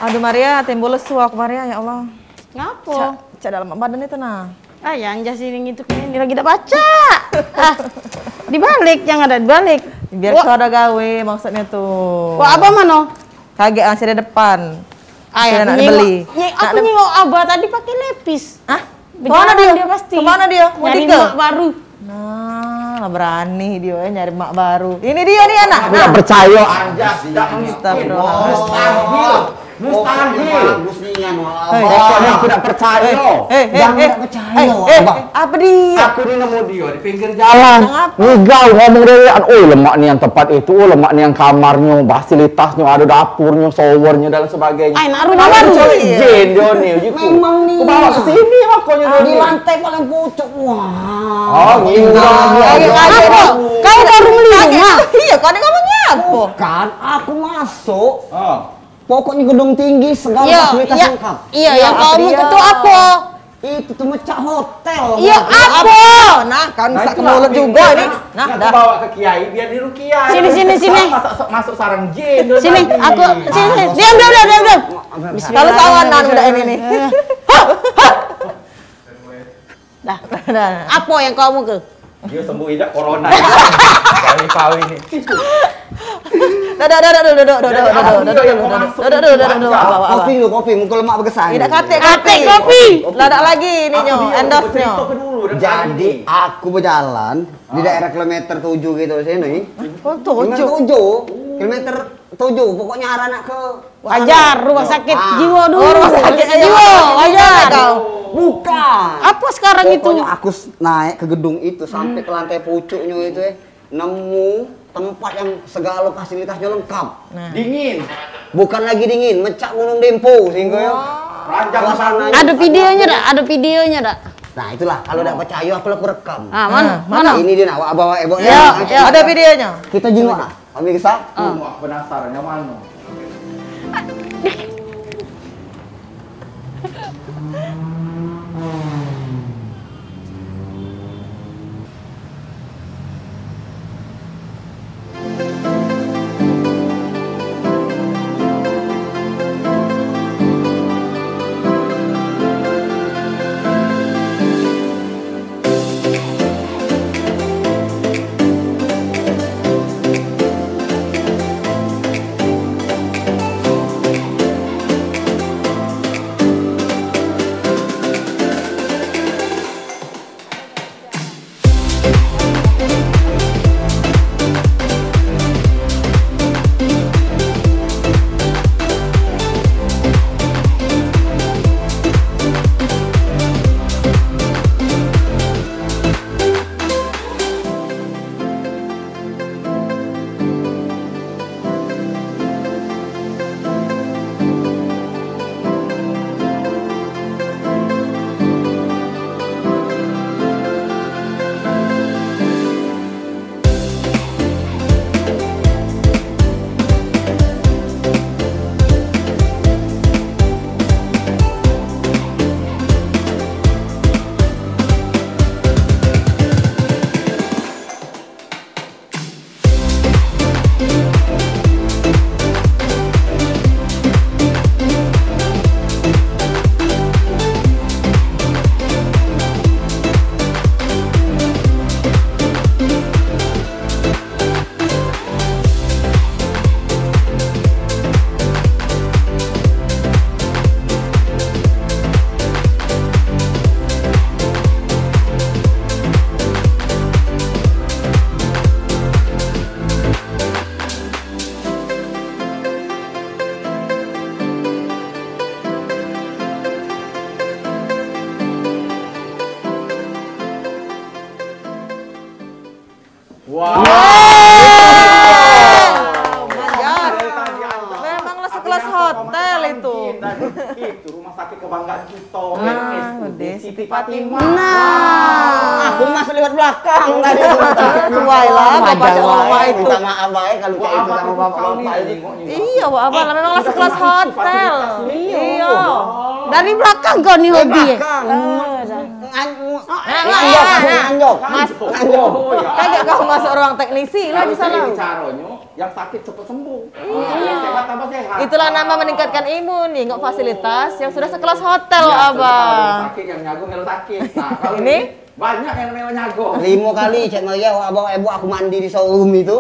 Aduh Maria, timbul lesu aku Maria, ya Allah. Ngapo? Cak dalam badan itu nah. Ah, yang jasiring itu ini lagi tak baca. Dibalik, yang ada dibalik. Biar kau ada gawe maksudnya tuh. Wah, apa mano? Kaget masih di depan. Ayah nak beli. Aku nyengok abah tadi pakai lepis. Hah? Kemana dia pasti? Kemana dia? Mau nyari tinggal? mak baru. Nah, berani dia nyari mak baru. Ini dia nih anak. Aku nggak percaya. Anjas, tidak Astagfirullah. Mustahil. Pokoknya aku tidak percaya. Jangan percaya. Apa dia? Aku ini nemu dia di pinggir jalan. Ngigau ngomong dewean. Oh lemak nih yang tempat itu. Oh lemak nih yang kamarnya, fasilitasnya, ada dapurnya, showernya dan sebagainya. Ay, nak rumah baru. Jen Joni. Memang nih. Aku bawa ke sini makanya Di lantai paling pucuk. Wah. Oh ngigau. Apa? Kau baru beli rumah? Iya, kau ada ngomongnya apa? Kan aku masuk. Pokoknya gedung tinggi, segala fasilitas lengkap. Iya, yang kamu itu apa? Itu tuh mecah hotel. Iya, apa? Nah, kan bisa ke mulut juga ini. Nah, Aku dah. bawa ke Kiai biar niru Kiai. Sini. Masuk sarang jin. Sini, aku sini. Diam. Kalau sawanan udah ini nih. Dah. Dah. Apa yang kamu ke? Dia sembuh tidak corona. Kali ini. Kopi, muka lemak berkesan. Tidak kate kopi. Ladak lagi ini nyo, endorse-nya. Jadi aku berjalan di daerah kilometer 7 gitu sini. Oh, Kilometer 7, kilometer 7, pokoknya arah nak ke Wajar, rumah sakit jiwa dulu. Oh, rumah sakit jiwa, wajar. Bukan. Apa sekarang itu? Pokoknya aku naik ke gedung itu sampai ke lantai pucuknya itu nemu tempat yang segala fasilitasnya lengkap. Dingin. Bukan lagi dingin, mecak gunung Dempo sehingga ya. Suasananya. Ada videonya dak? Nah itulah kalau tidak percaya aku rekam. Ah, mana? Ini dia nak bawa Ya, ada videonya. Kita jenguk lah. Ambil kisah. Penasaran yang mana? Wow. Memanglah sekelas hotel itu. Itu rumah sakit kebanggaan kita. Udah Siti Fatimah. Nah, Aku masih lewat belakang tadi. Sesuai lah bapak bapak itu. Minta maaf baik kalau kayak itu sama bapak-bapak ini. Iya, bapak lah memanglah sekelas hotel. Iya. dari belakang kau nih hobi. Belakang. nganjok. Kagak kau masuk ruang teknisi lagi salah. Caranya yang sakit cepat sembuh. Sehat tambah sehat. Itulah nama meningkatkan imun, nengok fasilitas yang sudah sekelas hotel, Ya, Abang. sakit yang nyago melu sakit. Nah, kalau Ini? banyak yang namanya nyago. 5 kali Cek Maria abang ibu aku mandi di showroom itu.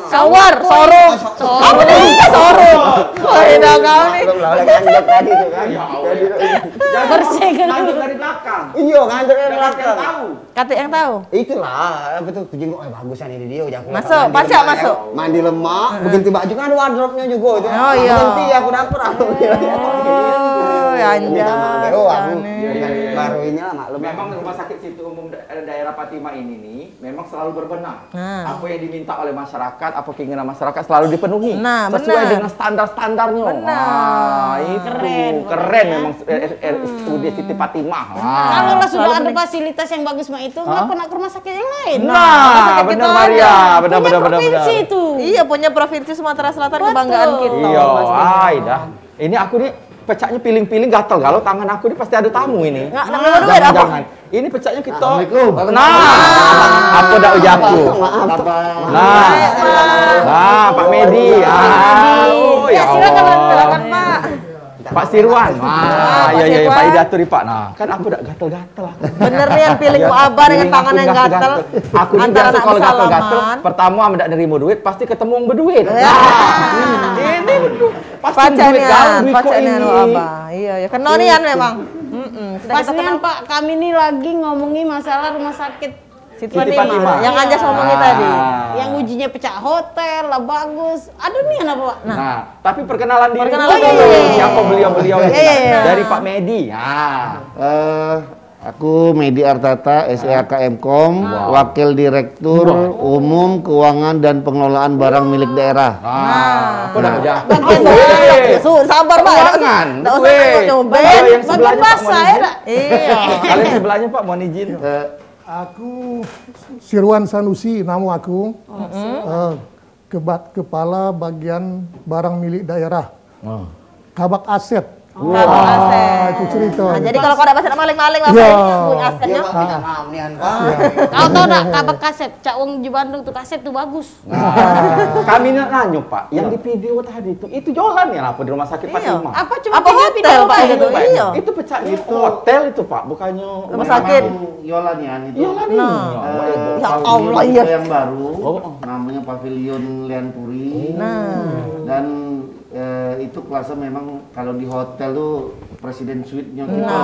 Shower, sorong. Apa nih? Sorong. Wah, ini kau nih. Belum lah nganjok tadi tuh kan. Ya Allah. Bersih kan? Nganjok dari belakang. Iya, nganjok dari Jangan belakang. tahu. Kata yang tahu. Itulah, apa tuh kucing kok bagusan ini dia udah aku Masuk, mandi pacak lemak, masuk. ya. Mandi lemak, berganti baju kan ada wardrobe-nya juga itu. Oh, iya. Berganti aku dapet alhamdulillah. Oh, ya Minta maaf, anjas. oh, aku Jane. baru ini lah maklum. Memang rumah sakit situ umum daerah Patima ini nih memang selalu berbenah. Nah. Apa yang diminta oleh masyarakat, apa keinginan masyarakat selalu dipenuhi. Nah, sesuai benar. dengan standar-standarnya. Benar. Wah, itu Keren, keren pokoknya. memang RSUD Siti Fatimah. Kalau lah sudah Selalu ada bening- fasilitas yang bagus mah itu, ngapa nak ke rumah sakit yang lain? rumah sakit benar kita Maria, ada. benar Punya benar benar. provinsi itu. Iya, punya provinsi Sumatera Selatan Betul. kebanggaan kita. Iya, pastinya. ay dah. Ini aku nih pecahnya piling-piling gatal kalau tangan aku ini pasti ada tamu ini. Nggak nemu duit apa? Jangan. Ini pecahnya kita. Assalamualaikum. Nah, apa dak ujaku? Nah, nah, Pak Medi. Oh, Ya, ya silakan, Allah. silakan, Pak. Pak Sirwan. Pak Wah, iya iya Sirwan. Pak Idatur Pak. Nah, kan aku udah gatel-gatel aku. Bener nih yang pilih ku abah dengan Piling tangan aku yang gatel. Aku ini Antara biasa anak kalau gatel-gatel, bersalaman. pertama tidak nerima duit, pasti ketemu yang berduit. Ya. Ini betul. Pasti duit Pacanian, gaul duit kok pacanian ini. lo abah. Iya, ya kenonian memang. Sudah kita Pastinya Pak, kami ini lagi ngomongin masalah rumah sakit Siti Siti Fatimah. Fatimah. Yang Anjas ngomongin tadi. yang ujinya pecah hotel lah bagus. Aduh nih apa Pak? Nah, tapi perkenalan diri Perkenalan dulu. dulu. Siapa beliau-beliau ini? Iya, iya. Dari Pak Medi. Nah, Aku Medi Artata, SEAKMkom, Wakil Direktur Umum Keuangan dan Pengelolaan Barang Milik Daerah. apa dah aja? Sabar, Pak. Keuangan. Nggak usah Weh. nyoba-nyoba. Kalau yang Bagian sebelahnya Pak bahasa mohon ya, izin. Dak? Iya. Kalau yang sebelahnya Pak mohon izin. Aku Sirwan Sanusi, nama aku. Kepala Bagian Barang Milik Daerah. Kabak Aset. Kabak aset. Itu cerita. Nah, jadi kalau kau dapat maling-maling lah, Ya. Pak, punya asetnya. Dia Pak minta maaf nih Pak. Kau tahu enggak kabak kaset? Cak Wong di Bandung tuh kaset tuh bagus. Nah, kami nak nanya Pak, yang di video tadi itu jualan ya apa di rumah sakit Iya. Fatimah? Apa cuma Apa hotel, Pak, itu? Pak? Iya. Itu pecahnya hotel itu Pak, bukannya Rumah sakit. Yolanian itu. Jualan ini. Ya Pavilion Allah, iya. yang baru, Oh. namanya Pavilion Lianpuri. Nah. Dan itu kelasnya memang kalau di hotel tuh presiden suite-nya kita.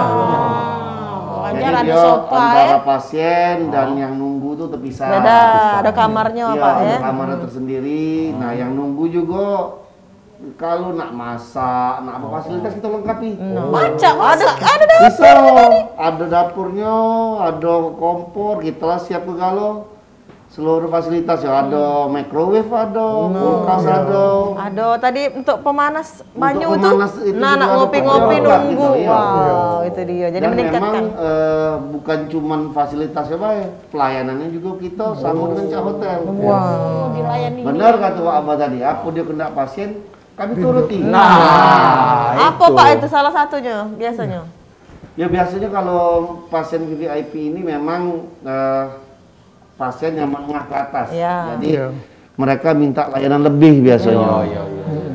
Wajar Jadi ada dia sofa antara ya. pasien dan yang nunggu tuh terpisah. Beda, ada kamarnya Iya, Pak ya. ada kamarnya tersendiri. Nah, yang nunggu juga kalau nak masak, nak apa fasilitas kita lengkapi. Baca masa. Ada dah. Bisa, ada dapurnya, ada kompor, kita lah siap ke galau. Seluruh fasilitas ya, ada microwave, ada kulkas, ada. Ada tadi untuk pemanas banyu pemanas tuh. itu Nah, juga nak ada ngopi-ngopi produk nunggu. gitu, iya. Wow, itu dia. Jadi Dan meningkatkan. memang bukan cuman fasilitasnya baik, pelayanannya juga kita sama dengan Cak Hotel. Oh, dilayani. Benar kata Wak Abah tadi, apa dia kena pasien, kami turuti. Nah, Apa Pak itu salah satunya biasanya? Ya biasanya kalau pasien VIP ini memang pasien yang menengah ke atas. Ya. Jadi mereka minta layanan lebih biasanya.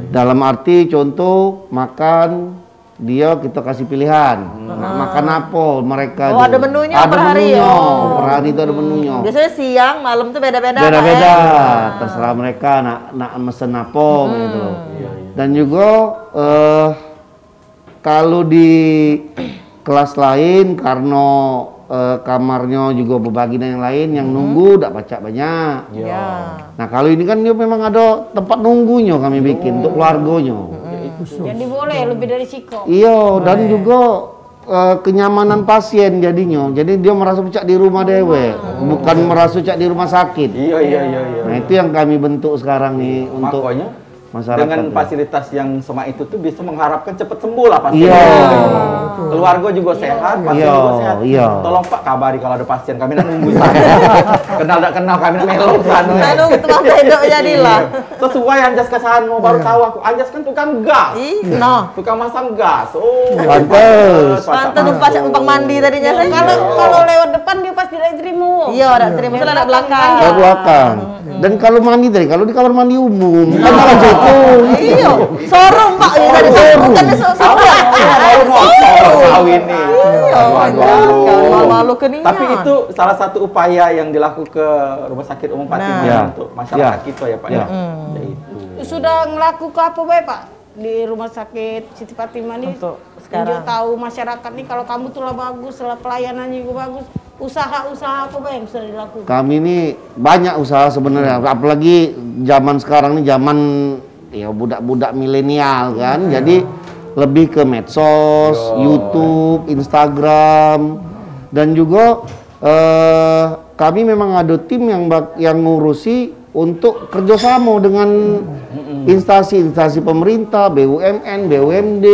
Dalam arti contoh makan dia kita kasih pilihan. Nak makan apa mereka. Oh, tuh. ada menunya Ada per hari menunya. ya? Per hari itu ada menunya. Biasanya siang, malam tuh beda-beda. Pak, Beda-beda, ya? terserah mereka nak mesen apa gitu. Dan juga kalau di kelas lain karena kamarnya juga berbagi dengan yang lain, yang nunggu tak pacak banyak. Iya. Nah kalau ini kan dia memang ada tempat nunggunya kami bikin untuk keluarganya. Jadi boleh lebih dari Ciko. Iya, dan juga kenyamanan pasien jadinya. Jadi dia merasa pecak di rumah dewe, bukan merasa pecak di rumah sakit. Iya. Nah itu yang kami bentuk sekarang nih untuk Makanya masyarakat. dengan ya. fasilitas yang sama itu tuh bisa mengharapkan cepat sembuh lah pasien. Iya. Keluarga juga sehat, pasien Iya, juga sehat. iya. Tolong Pak kabari kalau ada pasien kami nak nunggu. Kenal tak kenal kami melo kan. Lalu tukang pedok jadilah. Sesuai Anjas ke sana baru tahu aku. Anjas kan tukang gas. Nah, Tukang masang gas. Oh. Pantes. pantes numpas numpang mandi tadinya saya. Kalau lewat depan dia pasti tidak terima. Iya, ada terima itu ada belakang. Ke belakang. Dan kalau mandi tadi, kalau di kamar mandi umum, kan malah jatuh. Iya, sorong Pak ya tadi bukan sorong. Kawin nih. Malu keningan. Tapi itu salah satu upaya yang dilakukan ke Rumah Sakit Umum Fatimah Ya. untuk masyarakat Ya. kita ya Pak Ya. ya. Yaitu. Sudah ngelaku ke apa baik Pak di Rumah Sakit Siti Fatimah nih? Untuk Dia sekarang. tahu masyarakat nih kalau kamu tuh lah bagus, lah pelayanannya juga bagus. Usaha-usaha apa Pak yang sudah dilakukan? Kami ini banyak usaha sebenarnya, apalagi zaman sekarang ini zaman ya budak-budak milenial kan. Jadi lebih ke medsos, YouTube, Instagram, dan juga kami memang ada tim yang ngurusi untuk kerjasama dengan instansi-instansi pemerintah, BUMN, BUMD,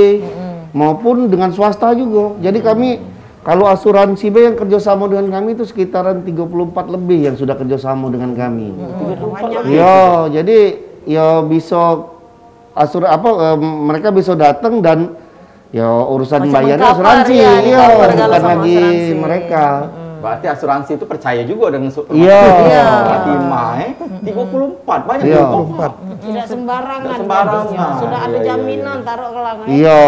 maupun dengan swasta juga. Jadi kami kalau asuransi B yang kerjasama dengan kami itu sekitaran 34 lebih yang sudah kerjasama dengan kami. Ya, jadi ya bisa mereka bisa datang dan ya urusan Masih bayarnya mengcover, asuransi, ya, iya, di-cover bukan sama lagi asuransi. mereka. Berarti asuransi itu percaya juga dengan Iya. Fatimah 34 banyak Iya. 34. Tidak sembarangan. Tidak sembarangan. dia. Sudah ada Iya, iya, jaminan iya. taruh ke langai. Iya.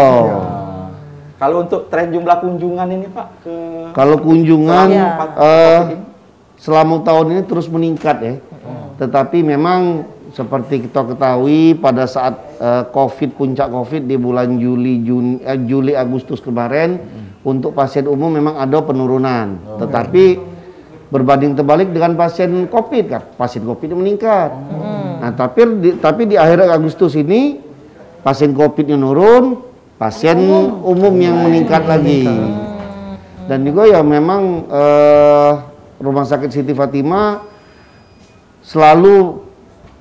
Kalau untuk tren jumlah kunjungan ini Pak ke Kalau kunjungan Iya. selama tahun ini terus meningkat ya. Tetapi memang seperti kita ketahui pada saat puncak COVID di bulan Juli Agustus kemarin untuk pasien umum memang ada penurunan. Tetapi berbanding terbalik dengan pasien COVID kan, pasien COVID meningkat. Nah, tapi di akhir Agustus ini pasien COVID-nya menurun, pasien umum yang meningkat lagi. Dan juga ya memang Rumah Sakit Siti Fatimah selalu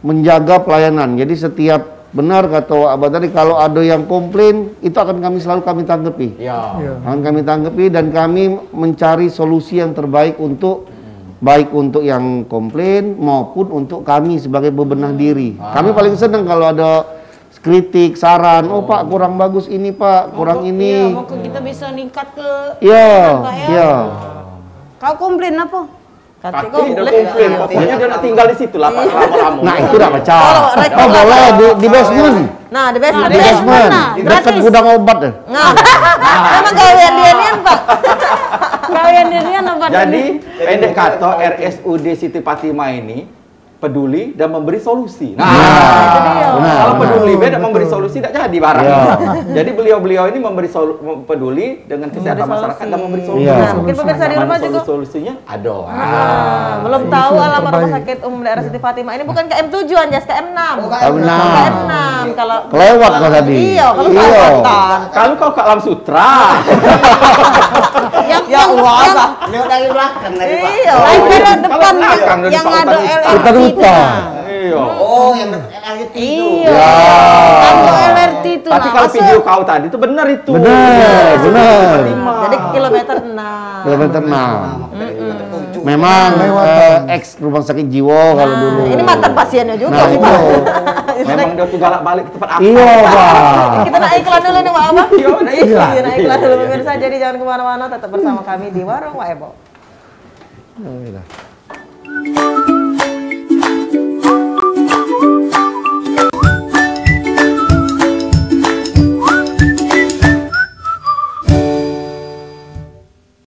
menjaga pelayanan. Jadi setiap benar kata Abah tadi kalau ada yang komplain itu akan kami tanggapi. Ya. Akan kami tanggapi dan kami mencari solusi yang terbaik untuk baik untuk yang komplain maupun untuk kami sebagai bebenah diri. Kami paling senang kalau ada kritik, saran, oh Pak kurang bagus ini Pak, kurang Iya, ini. mau kita bisa ningkat ke Iya, Pak, ya. iya. Kau komplain apa? Kati Kaki udah komplain, pokoknya dia nak tinggal di situ lah Pak lama-lama. Nah itu udah pecah. Kalau rekor Oh boleh di basement. Nah, di basement. Di basement. Dekat Gratis. gudang obat deh. Nah, emang gawean dia Pak. Kalian dirian apa? Jadi pendek kata RSUD Siti Fatimah ini peduli dan memberi solusi. Nah, itu dia. Kalau peduli beda memberi solusi tidak jadi barang. Iya. Jadi beliau-beliau ini peduli dengan kesehatan masyarakat dan memberi solusi. Iya. Nah, mungkin pemirsa di rumah juga Solusinya ada. belum tahu alamat Rumah Sakit Umum Daerah Siti Fatimah ini bukan KM7 Anjas, KM6. KM6. KM6 kalau Kelewat kau tadi. Iya, kalau Iya. kelewatan. Kalau kau ke Alam Sutra, Ya Allah. Lewat dari belakang tadi Pak. Iya. Lain kalau depan Kalau belakang dari yang Pak ada Utan LRT Kita itu. lupa. iya. Oh, yang dekat LRT itu. Iya. Kalau LRT itu Tapi kalau video kau tadi itu benar itu. Benar, benar. Jadi kilometer 6. Kilometer 6. Tertuju. Memang ex rumah sakit jiwa kalau dulu. Ini mantan pasiennya juga Nah, sih, itu. Pak. Memang dia tuh galak balik ke tempat apa? Iya, Pak. Kita naik iklan dulu nih, Pak Abang. Iya, naik iklan. Iya, naik iklan dulu pemirsa. Jadi jangan kemana-mana, tetap bersama kami di Warung Waebo. Oh, iya.